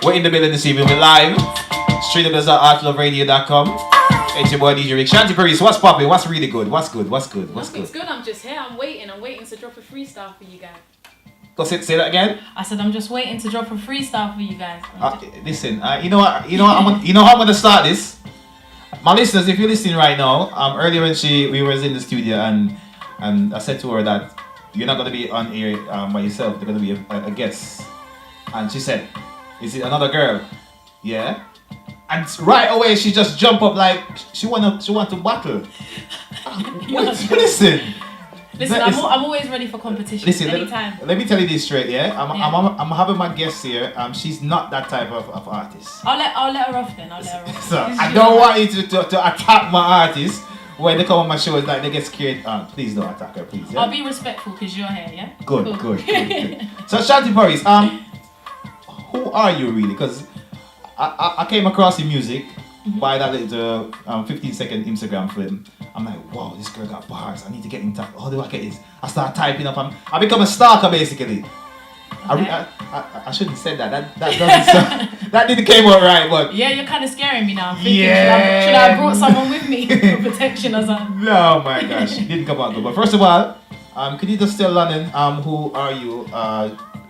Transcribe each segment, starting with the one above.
We're in the building this evening. We're live. Straight up as artloveradio.com. It's your boy DJ Rick. Chante Paris, what's popping? What's really good? What's good? Nothing's good. I'm just here. I'm waiting to drop a freestyle for you guys. Go say that again. I said I'm just waiting to drop a freestyle for you guys. Listen, you know what? You know how I'm gonna start this. My listeners, if you're listening right now, earlier when we was in the studio and I said to her that you're not gonna be on air by yourself. They're gonna be a guest, and she said, "Is it another girl?" Yeah. And right away she just jumped up like she want to battle. Listen, I'm always ready for competition. Listen, anytime. Let me tell you this straight, yeah. I'm having my guest here. She's not that type of artist. I'll let her off then. So I don't want you to attack my artist when they come on my show. It's like they get scared. Please don't attack her, please. Yeah? I'll be respectful because you're here, yeah. Good. So Chante Paris, who are you really? Because I came across your music by that little 15-second Instagram film. I'm like, wow, this girl got bars. I need to get in touch. How do I get this? I start typing up. I become a stalker basically. Okay. I shouldn't have said that. That doesn't sound, that didn't came out right, but yeah, you're kind of scaring me now. I'm thinking, should I have brought someone with me for protection or something? No, my gosh, it didn't come out good. But first of all, could you just tell London, who are you?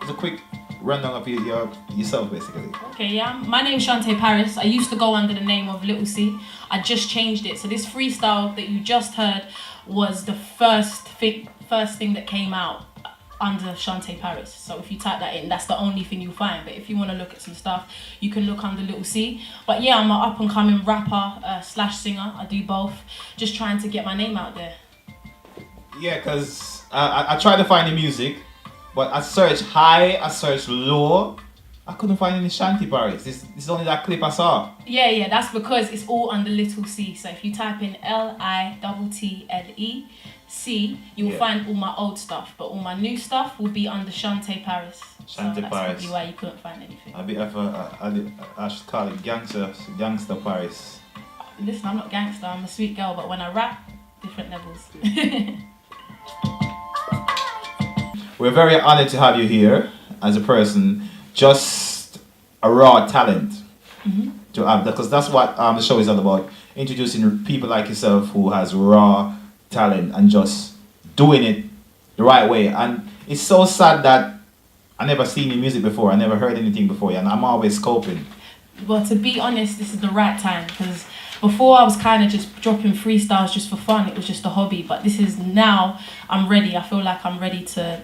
It's a quick rundown of yourself, basically. Okay, yeah. My name's Chante Paris. I used to go under the name of Little C. I just changed it. So this freestyle that you just heard was the first thing that came out under Chante Paris. So if you type that in, that's the only thing you'll find. But if you want to look at some stuff, you can look under Little C. But yeah, I'm an up-and-coming rapper / singer. I do both. Just trying to get my name out there. Yeah, because I tried to find the music. But I searched high, I searched low. I couldn't find any Chante Paris. This is only that clip I saw. Yeah, that's because it's all under Little C. So if you type in LITTLE C, you'll find all my old stuff. But all my new stuff will be under Chante Paris. Chante Paris. That's probably why you couldn't find anything. I should call it Gangster Paris. Listen, I'm not gangster, I'm a sweet girl. But when I rap, different levels. We're very honored to have you here as a person, just a raw talent to have, because that's what the show is all about, introducing people like yourself who has raw talent and just doing it the right way. And it's so sad that I never seen your music before, I never heard anything before, and I'm always scoping. Well, to be honest, this is the right time, because before I was kind of just dropping freestyles just for fun. It was just a hobby. But this is now, I'm ready. I feel like I'm ready for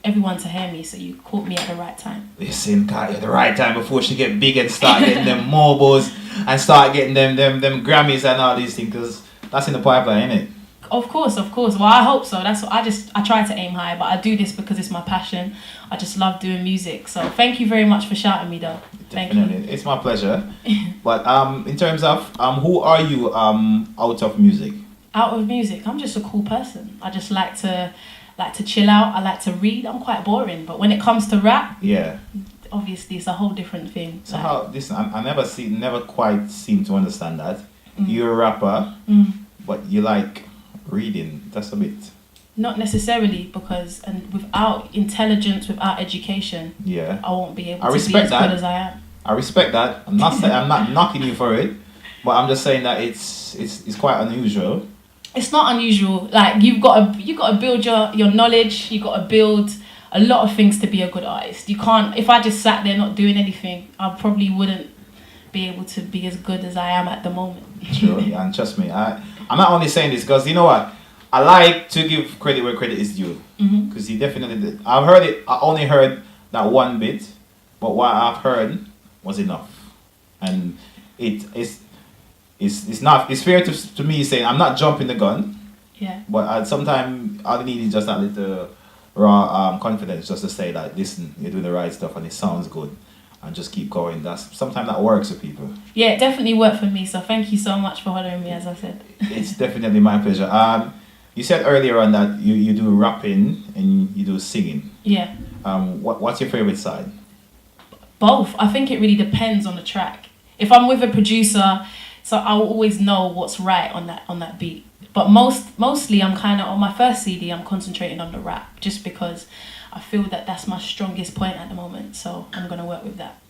everyone to hear me. So you caught me at the right time. Listen, caught you at the right time before she get big and start getting them mobiles and start getting them Grammys and all these things. Because that's in the pipeline, isn't it? Of course. Well, I hope so. That's what I try to aim high, but I do this because it's my passion. I just love doing music. So thank you very much for shouting me, though. Definitely. Thank you. It's my pleasure. But in terms of who are you out of music? Out of music, I'm just a cool person. I just like to chill out. I like to read. I'm quite boring, but when it comes to rap, obviously it's a whole different thing. So how listen? I never quite seem to understand that. You're a rapper, but you like reading. That's a bit. Not necessarily, because without intelligence, without education, I won't be able to be as good as I am. I respect that. I'm not saying I'm not knocking you for it, but I'm just saying that it's quite unusual. It's not unusual. Like you got to build your knowledge. You got to build a lot of things to be a good artist. You can't. If I just sat there not doing anything, I probably wouldn't be able to be as good as I am at the moment. Sure, and trust me, I'm not only saying this because you know what. I like to give credit where credit is due, because he definitely did. I've heard it. I only heard that one bit, but what I've heard was enough, and it's not. It's fair to me saying I'm not jumping the gun. Yeah. But sometimes all I need is just that little raw confidence, just to say that listen, you're doing the right stuff and it sounds good, and just keep going. Sometimes that works for people. Yeah, it definitely worked for me. So thank you so much for honoring me, as I said. It's definitely my pleasure. You said earlier on that you do rapping and you do singing. Yeah. What's your favorite side? Both. I think it really depends on the track. If I'm with a producer, so I'll always know what's right on that beat. But mostly I'm kind of on my first CD. I'm concentrating on the rap just because I feel that that's my strongest point at the moment. So I'm gonna work with that.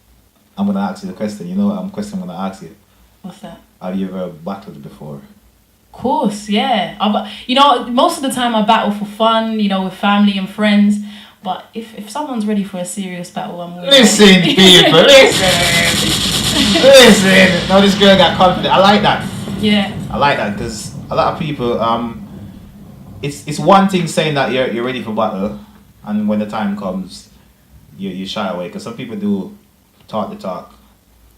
I'm gonna ask you the question. You know what question I'm gonna ask you? What's that? Have you ever battled before? Of course, yeah. Most of the time I battle for fun, with family and friends. But if someone's ready for a serious battle, I'm willing. Listen, people, listen. Listen. No, this girl got confident. I like that. Yeah. I like that because a lot of people, it's one thing saying that you're ready for battle, and when the time comes, you shy away. Because some people do talk the talk,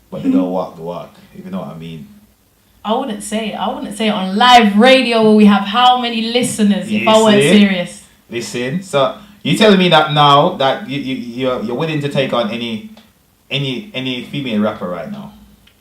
but they don't walk the walk. If you know what I mean. I wouldn't say it on live radio where we have how many listeners if I weren't serious. Listen, so you telling me that now that you're willing to take on any female rapper right now?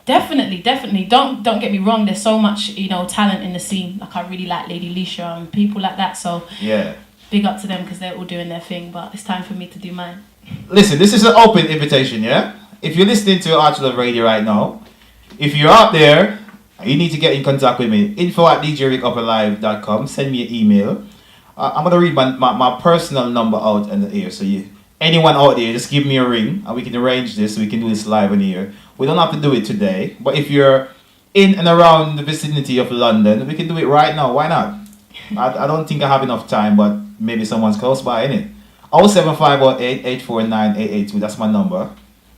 Definitely. Don't get me wrong. There's so much talent in the scene. Like I really like Lady Lisha and people like that. So yeah, big up to them because they're all doing their thing. But it's time for me to do mine. Listen, this is an open invitation. Yeah, if you're listening to Alx Veliz Radio right now, if you're out there, you need to get in contact with me. info@djrickuperlive.com. Send me an email. I'm gonna read my personal number out in the air. So anyone out there, just give me a ring and we can arrange this. We can do this live in here. We don't have to do it today, but if you're in and around the vicinity of London, we can do it right now. Why not? I don't think I have enough time, but maybe someone's close by, innit? 07508849882. That's my number.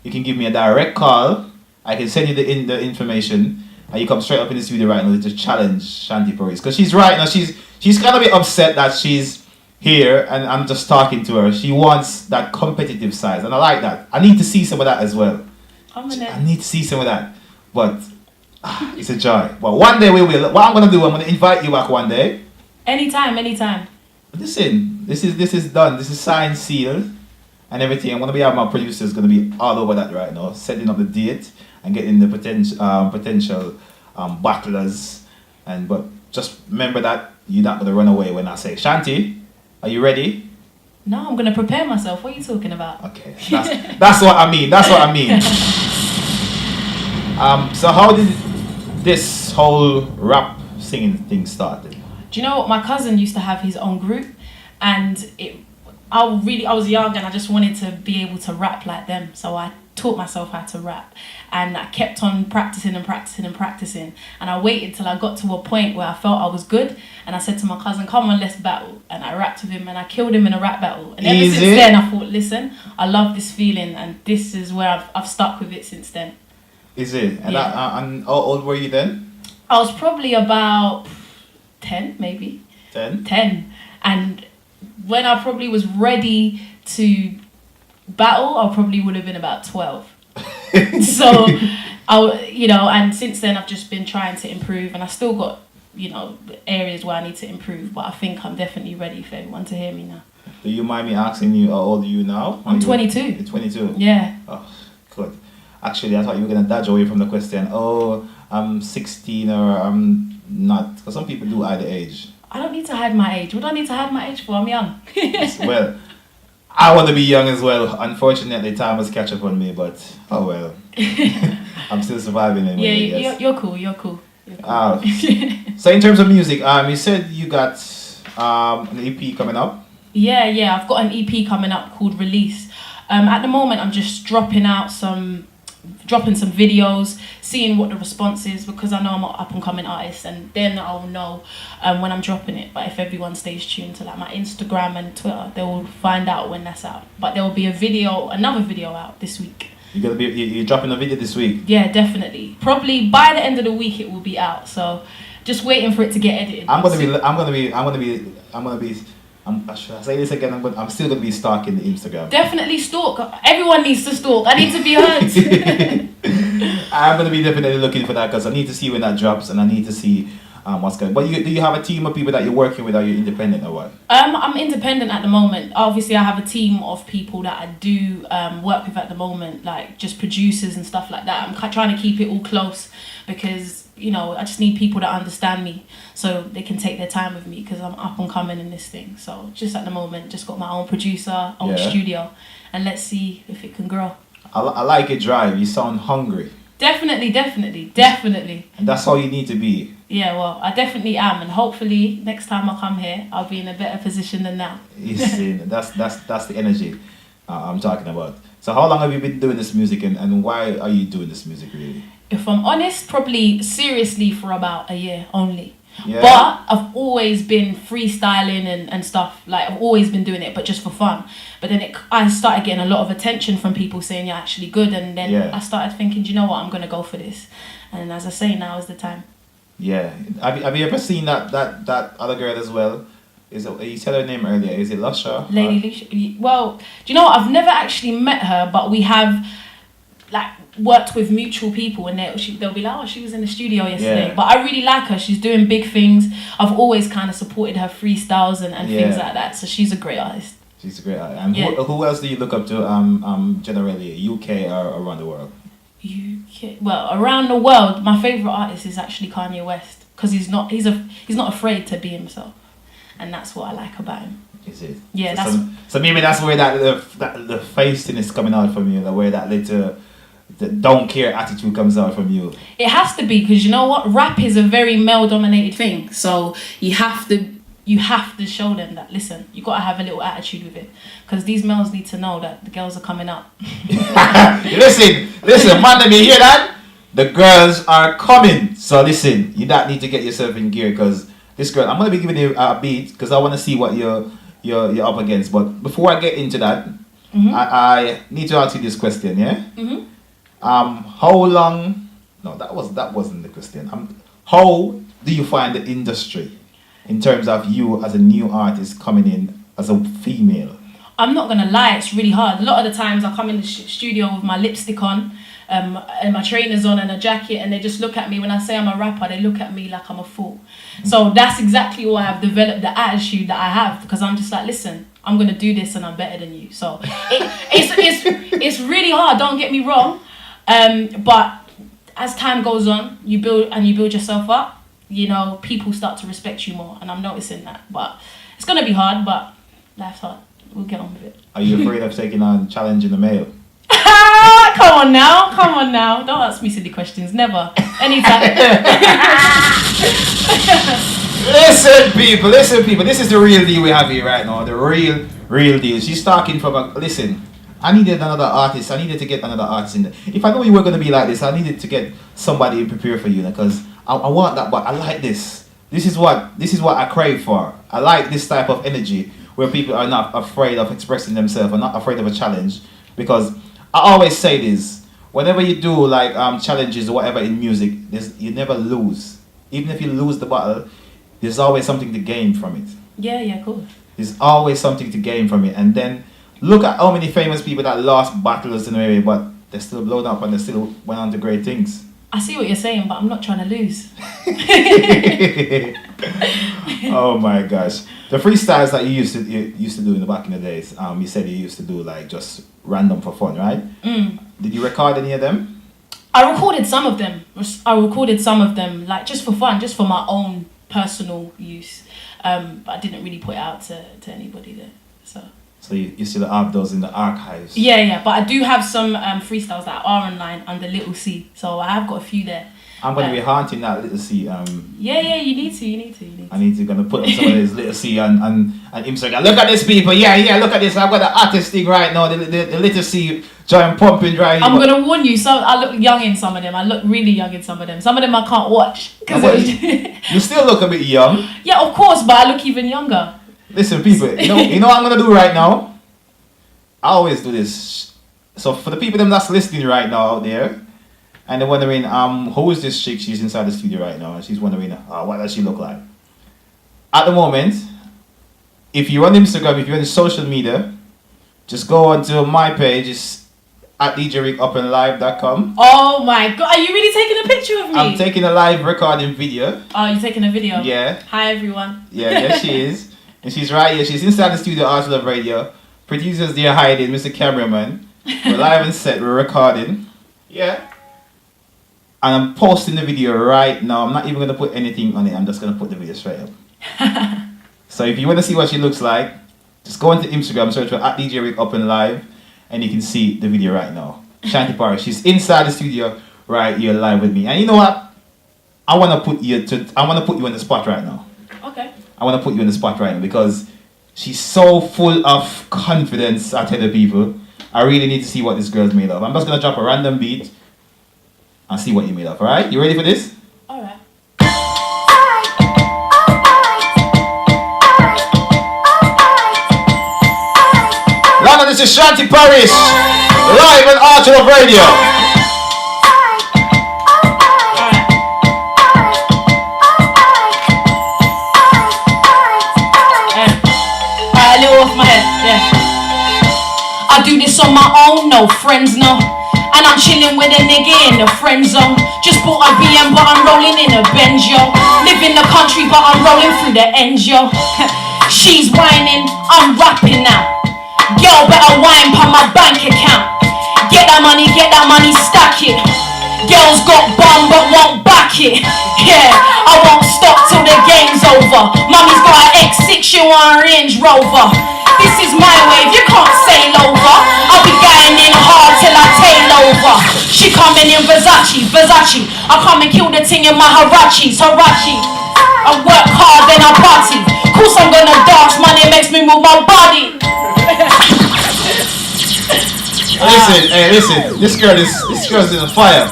You can give me a direct call. I can send you the information. And you come straight up in the studio right now to challenge Chante Paris. Because she's right now, she's kind of a bit upset that she's here and I'm just talking to her. She wants that competitive side. And I like that. I need to see some of that as well. I need to see some of that. But it's a joy. But one day we will. What I'm going to do, I'm going to invite you back one day. Anytime. Listen, this is done. This is signed, sealed, and everything. I'm going to be having my producers going to be all over that right now. Setting up the date. And getting the potential battlers, but just remember that you're not gonna run away when I say Chante. Are you ready? No, I'm gonna prepare myself. What are you talking about? Okay, that's what I mean. That's what I mean. So how did this whole rap singing thing started? Do you know what? My cousin used to have his own group, and I was young and I just wanted to be able to rap like them. So I taught myself how to rap, and I kept on practicing, and I waited till I got to a point where I felt I was good, and I said to my cousin, come on, let's battle. And I rapped with him and I killed him in a rap battle, and ever since then I thought, listen, I love this feeling, and this is where I've stuck with it since then. Is it? And, yeah. And how old were you then? I was probably about 10 maybe. 10. And when I probably was ready to battle, I probably would have been about 12. So and since then I've just been trying to improve, and I still got areas where I need to improve, but I think I'm definitely ready for everyone to hear me now. Do you mind me asking you how old are you now? I'm 22. You're 22? Yeah. Oh, good. Actually, I thought you were going to dodge away from the question, I'm 16 or I'm not, because some people do hide the age. I don't need to hide my age. What do I need to hide my age for? I'm young. Well, I want to be young as well. Unfortunately, time has catch up on me, but oh well. I'm still surviving anyway. Yeah, you're cool. So in terms of music, you said you got an EP coming up? Yeah, I've got an EP coming up called Release. At the moment, I'm just dropping some videos, seeing what the response is, because I know I'm an up and coming artist, and then I'll know when I'm dropping it. But if everyone stays tuned to like my Instagram and Twitter, they will find out when that's out. But there will be another video out this week. You're dropping a video this week? Yeah, definitely. Probably by the end of the week it will be out. So just waiting for it to get edited. Should I say this again? I'm still gonna be stalking the Instagram. Definitely stalk. Everyone needs to stalk. I need to be heard. I'm gonna be definitely looking for that, because I need to see when that drops, and I need to see what's going. But do you have a team of people that you're working with? Are you independent or what? I'm independent at the moment. Obviously, I have a team of people that I do work with at the moment, like just producers and stuff like that. I'm trying to keep it all close, because I just need people that understand me, so they can take their time with me, because I'm up and coming in this thing. So just at the moment, just got my own producer, own studio, and let's see if it can grow. I like your drive. You sound hungry. Definitely. And that's how you need to be. Yeah, well, I definitely am, and hopefully next time I come here, I'll be in a better position than now. You see, that's the energy I'm talking about. So how long have you been doing this music, and why are you doing this music really? If I'm honest, probably seriously for about a year only. Yeah. But I've always been freestyling and stuff. Like, I've always been doing it, but just for fun. But then I started getting a lot of attention from people saying you're actually good. And then I started thinking, do you know what? I'm going to go for this. And as I say, now is the time. Yeah. Have you ever seen that other girl as well? You said her name earlier. Is it Lusha? Lady Lusha. Well, do you know what? I've never actually met her, but we have like worked with mutual people, and they'll be like, oh, she was in the studio yesterday. But I really like her. She's doing big things. I've always kind of supported her freestyles and things like that. So she's a great artist. She's a great artist. And who else do you look up to generally, UK or around the world? UK. Well, around the world, my favourite artist is actually Kanye West, because he's not afraid to be himself. And that's what I like about him. Is it? Yeah, so maybe that's where the facing is coming out from you, the way that little the don't care attitude comes out from you. It has to be, because you know what? Rap is a very male-dominated thing. So you have to show them that, listen, you got to have a little attitude with it. Because these males need to know that the girls are coming up. listen, man, you hear that? The girls are coming. So listen, you don't need to get yourself in gear, because this girl, I'm going to be giving you a beat because I want to see what you're up against. But before I get into that, I need to ask you this question, yeah? How long... No, that wasn't the question. How do you find the industry in terms of you as a new artist coming in as a female? I'm not going to lie, it's really hard. A lot of the times I come in the studio with my lipstick on, and my trainers on and a jacket, and they just look at me. When I say I'm a rapper, they look at me like I'm a fool. So that's exactly why I've developed the attitude that I have, because I'm just like, listen, I'm going to do this and I'm better than you. So it's really hard, don't get me wrong. But as time goes on, you build yourself up, you know, people start to respect you more, and I'm noticing that. But it's going to be hard, but life's hard. We'll get on with it. Are you afraid of taking on challenging the male? Come on now. Don't ask me silly questions. Never. Anytime. Listen, people. This is the real deal we have here right now. The real deal. She's talking from listen, I needed another artist. I needed to get another artist in there. If I know you were going to be like this, I needed to get somebody prepared for you, because I want that, but I like this. This is what I crave for. I like this type of energy where people are not afraid of expressing themselves, are not afraid of a challenge, because I always say this, whenever you do like challenges or whatever in music, you never lose. Even if you lose the battle, there's always something to gain from it. Yeah, cool. There's always something to gain from it. And then look at how many famous people that lost battles in a way, but they're still blown up and they still went on to great things. I see what you're saying, but I'm not trying to lose. Oh my gosh. The freestyles that you used to do in the back in the days, you said you used to do like just random for fun, right? Did you record any of them? I recorded some of them, like just for fun, just for my own personal use. But I didn't really put it out to anybody there. So you still have those in the archives? Yeah, but I do have some freestyles that are online under Little C. So I have got a few there. I'm going to be haunting that Little C. Yeah, you need to. I need to gonna put some of this Little C on Instagram. Look at this, people. Yeah, look at this. I've got the artist thing right now. The Little C giant pumping right here. I'm going to warn you. So I look young in some of them. I look really young in some of them. Some of them I can't watch. You still look a bit young. Yeah, of course, but I look even younger. Listen, people. You know what I'm going to do right now? I always do this. So for the people that's listening right now out there, and they're wondering, who is this chick? She's inside the studio right now, and she's wondering, what does she look like? At the moment, if you're on Instagram, if you're on social media, just go onto my page. It's at djrickupanlive.com. Oh my God, are you really taking a picture of me? I'm taking a live recording video. Oh, you're taking a video? Yeah. Hi, everyone. Yeah, she is. And she's right here. She's inside the studio, Art Love Radio. Producers there hiding, Mr. Cameraman. We're live and set, we're recording. Yeah. And I'm posting the video right now. I'm not even going to put anything on it. I'm just going to put the video straight up. So if you want to see what she looks like, just go into Instagram, search for at djrickupanlive, and you can see the video right now. Chante Paris, she's inside the studio right here live with me. And you know what? I want to put you on the spot right now. Okay. I want to put you on the spot right now because she's so full of confidence, I tell the people. I really need to see what this girl's made of. I'm just gonna drop a random beat and see what you made of. Alright? You ready for this? Alright. Lana, this is Chante Paris, live on Art of Radio. A little off my head, yeah. I do this on my own, no friends, no. And I'm chilling with a nigga in the friend zone. Just bought a BM, but I'm rolling in a Benz, yo. Live in the country, but I'm rolling through the ends, yo. She's whining, I'm rapping now. Girl, better wine pa my bank account. Get that money, stack it. Girls got bum, but won't back it. Yeah, I won't stop till the game's over. Mummy's got an X6, she want a Range Rover. This is my wave, you can't sail over. I'll be going in hard till I tail over. She coming in Versace. I come and kill the thing in my Harachis. I work hard, then I party. Course I'm gonna dance, money makes me move my body. Listen, this girl's in the fire.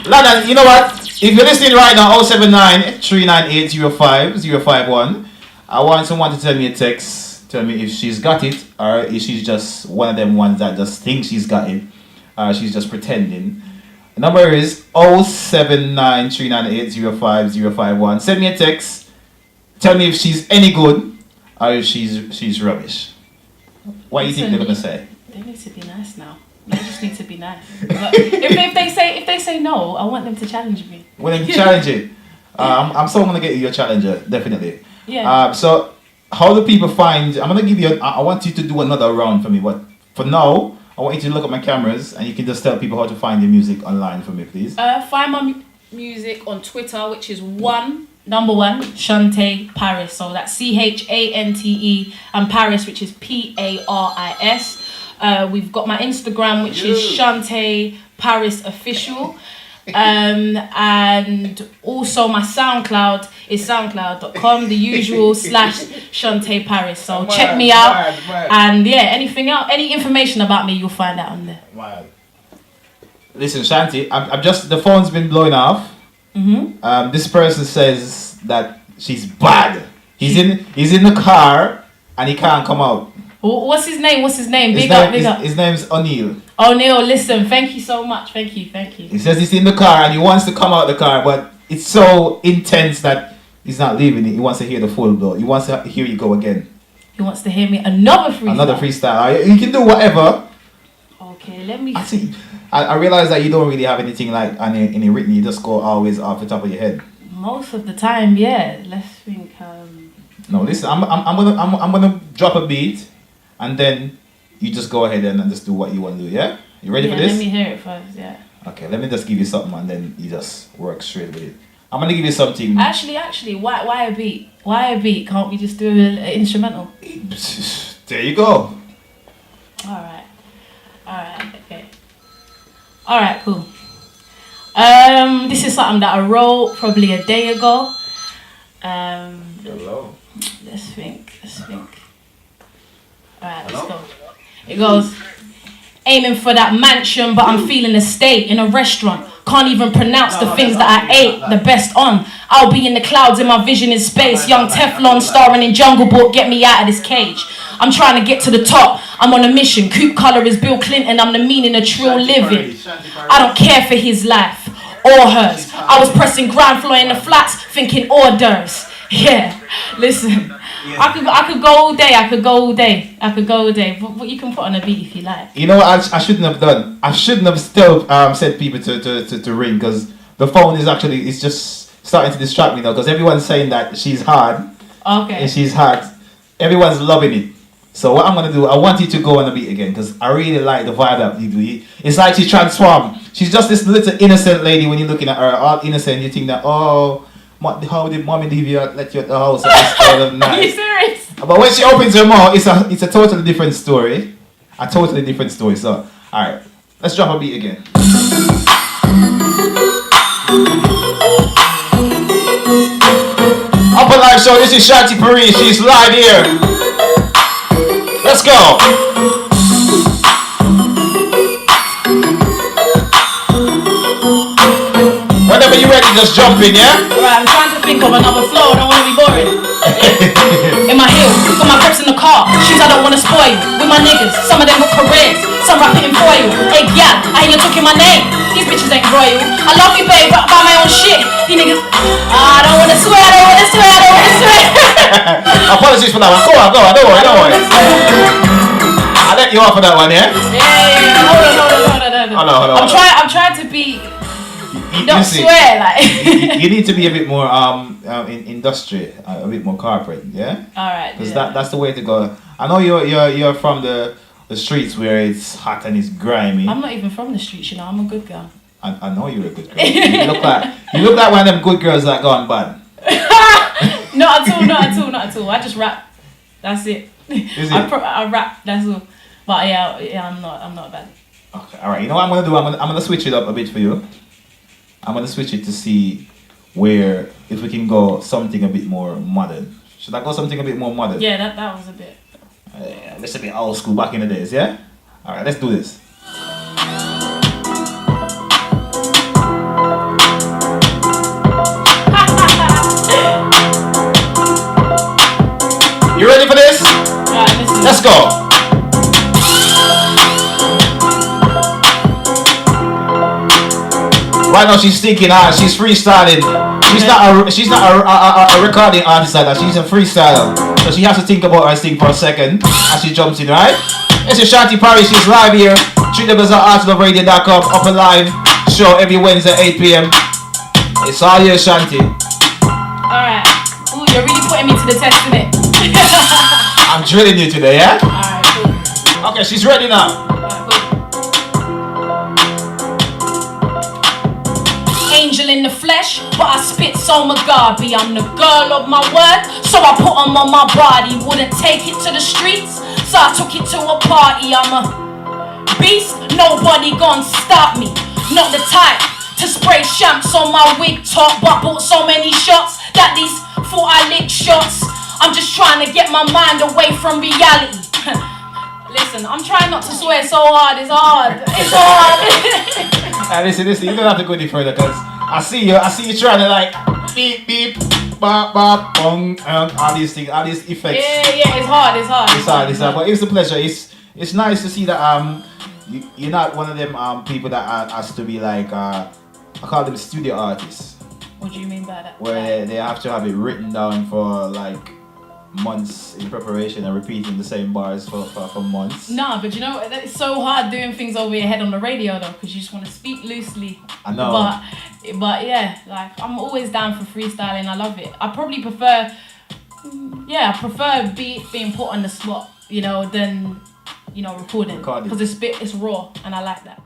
Lana, you know what? If you're listening right now, 079-398-05-051, I want someone to tell me a text, tell me if she's got it, or if she's just one of them ones that just thinks she's got it, or she's just pretending. The number is 079-398-05-051. Send me a text, tell me if she's any good, or if she's rubbish. What do you think they're gonna say? They need to be nice now. They just need to be nice. But if they say no, I want them to challenge me. Want them to challenge it? I'm still gonna get you a challenger, definitely. Yeah. So how do people find? I'm gonna give you. I want you to do another round for me, but for now, I want you to look at my cameras and you can just tell people how to find your music online for me, please. Find my music on Twitter, which is number one, Chante Paris. So that's CHANTE, and Paris, which is PARIS. We've got my Instagram, which is Chante Paris Official. And also my SoundCloud is soundcloud.com, the usual /Chante Paris. So check me out. And yeah, any information about me, you'll find out on there. Wow. Listen, Chante, I'm just, the phone's been blowing off. Mm-hmm. This person says that she's bad. He's in the car and he can't come out. What's his name? Big up. His name's O'Neill. O'Neill, listen, thank you so much. Thank you. He says he's in the car and he wants to come out the car, but it's so intense that he's not leaving it. He wants to hear the full blow. He wants to hear you go again. He wants to hear me another freestyle. You can do whatever. Okay, let me... I realize that you don't really have anything like any written. You just go always off the top of your head. Most of the time, yeah. Let's think. No, listen. I'm gonna drop a beat, and then you just go ahead and just do what you want to do. Yeah, you ready for this? Let me hear it first. Yeah. Okay, let me just give you something, and then you just work straight with it. I'm gonna give you something. Actually, why a beat? Why a beat? Can't we just do an instrumental? There you go. All right. Okay. All right. Cool. This is something that I wrote probably a day ago. Hello. Let's think. Alright, let's go. It goes, aiming for that mansion, but I'm feeling a state in a restaurant. Can't even pronounce the things that I ate the best on. I'll be in the clouds and my vision is space. Young Teflon starring in Jungle Book, get me out of this cage. I'm trying to get to the top, I'm on a mission. Coupe color is Bill Clinton, I'm the meaning of true living. I don't care for his life or hers. I was pressing ground floor in the flats, thinking hors d'oeuvres. Yeah, listen, I could go all day. But you can put on a beat if you like. You know what I shouldn't have done? I shouldn't have still said people to ring, because the phone is actually, it's just starting to distract me now, because everyone's saying that she's hard. Okay. And she's hard. Everyone's loving it. So what I'm going to do, I want you to go on the beat again, because I really like the vibe that you do. It's like she transformed. She's just this little innocent lady. When you're looking at her, all innocent, you think that, oh, how did mommy leave you, let you at the house at this time of night? Are you serious? But when she opens her mouth, it's a totally different story. So, alright, let's drop a beat again. Up on live show, this is Chante Paris. She's live here. Let's Let's go. Whenever you're ready, just jump in, yeah? Alright, I'm trying to think of another flow. I don't want to be boring. In my heels, got my grips in the car. Shoes I don't want to spoil. With my niggas, some of them got careers. Some rapping in foil. Hey, yeah, I hear you talking my name. These bitches ain't royal. I love you, babe, but I buy my own shit. These niggas, I don't want to swear, I don't want to swear, I don't want to swear. Apologies for that one. Go on, don't worry. I'll let you off for that one, yeah? Yeah. Hold on. I'm trying to be. Don't swear, like. you need to be a bit more in industry, a bit more corporate, yeah. All right. Because that's the way to go. I know you're from the streets where it's hot and it's grimy. I'm not even from the streets, you know. I'm a good girl. I know you're a good girl. you look like one of them good girls that gone bad. Not at all. I just rap. That's it. Is it? I rap. That's all. But yeah, I'm not bad. Okay, all right. You know what I'm gonna do? I'm gonna switch it up a bit for you. I'm gonna switch it to see where if we can go something a bit more modern. Should I go something a bit more modern? Yeah, that was a bit. Let's a bit old school back in the days, yeah? All right, let's do this. You ready for this? Alright, let's go. Right now she's thinking, she's freestyling. She's not a recording artist like that. She's a freestyler. So she has to think about her thing for a second as she jumps in, right? This is Chante Paris. She's live here. www.artlovradion.com. Up and live show every Wednesday 8 p.m. It's all here, Chante. Alright. Ooh, you're really putting me to the test, innit? I'm drilling you today, yeah? Alright, cool. Okay, she's ready now. Angel in the flesh, but I spit so Mugabe. I'm the girl of my word, so I put them on my body. Wouldn't take it to the streets, so I took it to a party. I'm a beast, nobody gon' stop me. Not the type to spray champs on my wig top, but bought so many shots that these thought I licked shots. I'm just trying to get my mind away from reality. Listen, I'm trying not to swear so hard. It's hard. Listen, you don't have to go any further because I see you trying to like beep beep, bop bop, bong, all these things, all these effects. Yeah, it's hard. But it's a pleasure. It's nice to see that you're not one of them people that has to be like I call them studio artists. What do you mean by that? Where they have to have it written down for like months in preparation and repeating the same bars for months. Nah, but you know, it's so hard doing things over your head on the radio though, because you just want to speak loosely. I know. But yeah, like I'm always down for freestyling. I love it. I probably prefer, being put on the spot, than recording, because it's raw and I like that.